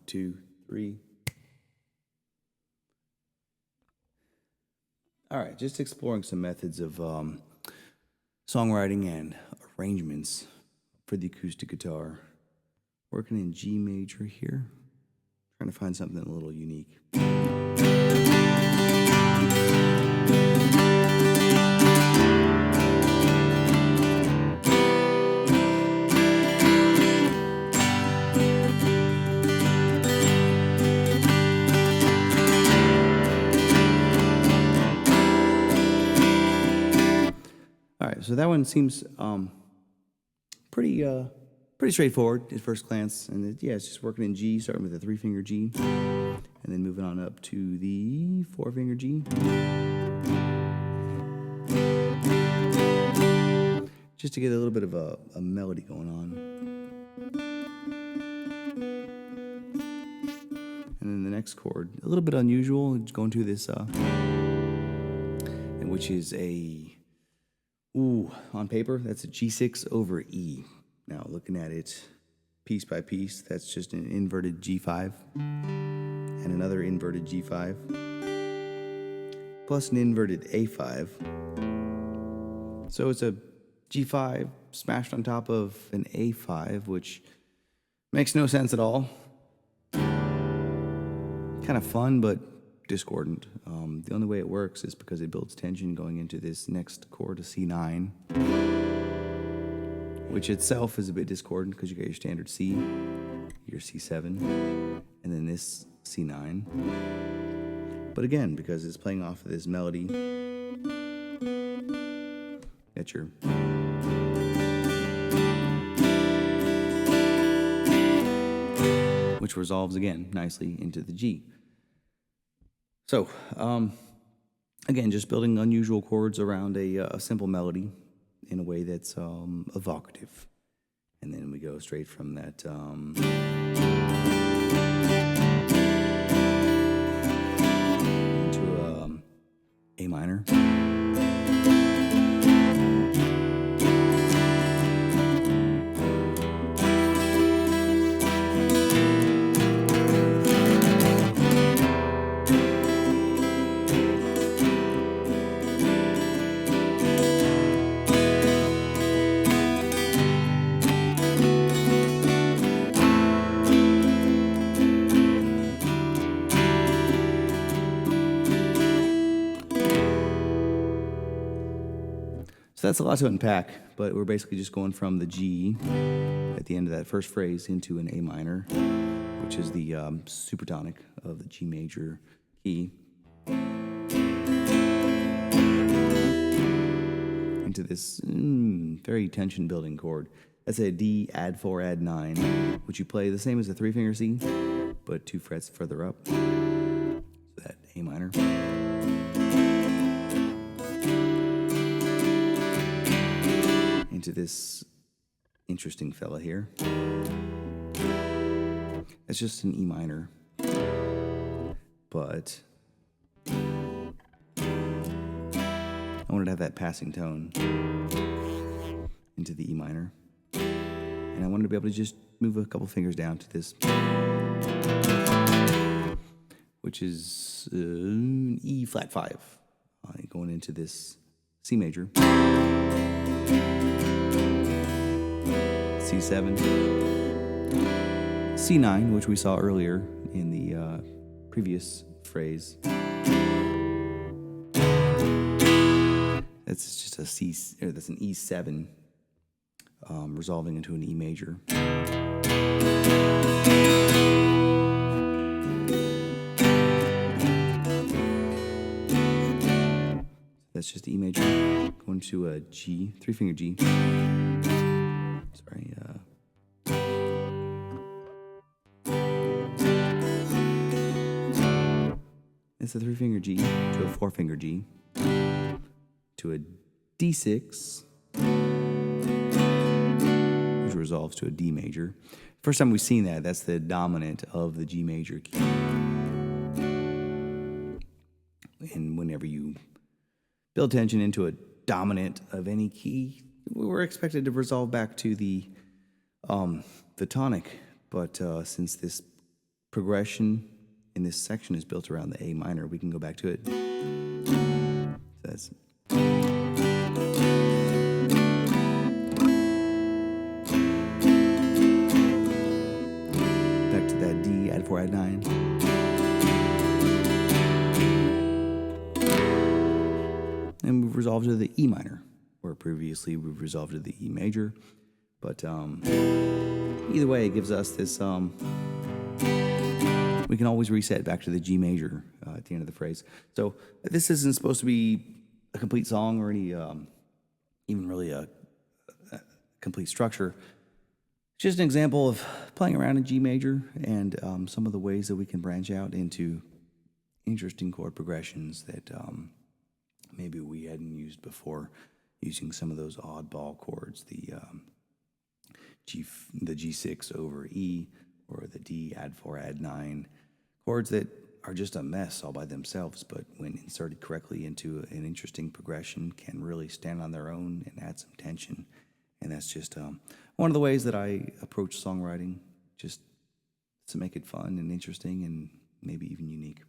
2, 3. All right, just exploring some methods of songwriting and arrangements for the acoustic guitar. Working in G major here. Trying to find something a little unique. All right, so that one seems pretty straightforward at first glance, and it's just working in G, starting with a 3-finger G, and then moving on up to the 4-finger G. Just to get a little bit of a melody going on. And then the next chord, a little bit unusual, going to this, and which is on paper, that's a G6 over E. Now, looking at it piece by piece, that's just an inverted G5 and another inverted G5 plus an inverted A5. So it's a G5 smashed on top of an A5, which makes no sense at all. Kind of fun, but discordant. The only way it works is because it builds tension going into this next chord, a C9, which itself is a bit discordant because you got your standard C, your C7, and then this C9. But again, because it's playing off of this melody, got your which resolves again nicely into the G. So, again, just building unusual chords around a simple melody in a way that's evocative. And then we go straight from that into A minor. So that's a lot to unpack, but we're basically just going from the G at the end of that first phrase into an A minor, which is the supertonic of the G major key, into this very tension-building chord. That's a D add 4 add 9, which you play the same as a 3-finger C, but 2 frets further up. So that A minor. Into this interesting fella here. It's just an E minor, but I wanted to have that passing tone into the E minor, and I wanted to be able to just move a couple fingers down to this, which is an E flat 5, going into this C major. C7, C9, which we saw earlier in the previous phrase. That's just a C, or that's an E7, resolving into an E major. That's just E major, going to a G, 3-finger G. Sorry, it's a 3-finger G to a 4-finger G to a D6, which resolves to a D major. First time we've seen that, that's the dominant of the G major key. And whenever you build tension into a dominant of any key, we're expected to resolve back to the tonic, but since this progression in this section is built around the A minor. We can go back to it. That's back to that D, add 4, add 9. And we've resolved to the E minor, where previously we've resolved to the E major. But either way, it gives us this, we can always reset back to the G major at the end of the phrase. So this isn't supposed to be a complete song or any, even really a complete structure. It's just an example of playing around in G major and some of the ways that we can branch out into interesting chord progressions that maybe we hadn't used before, using some of those oddball chords, the G6 over E, or the D, add 4, add 9, chords that are just a mess all by themselves, but when inserted correctly into an interesting progression can really stand on their own and add some tension. And that's just one of the ways that I approach songwriting, just to make it fun and interesting and maybe even unique.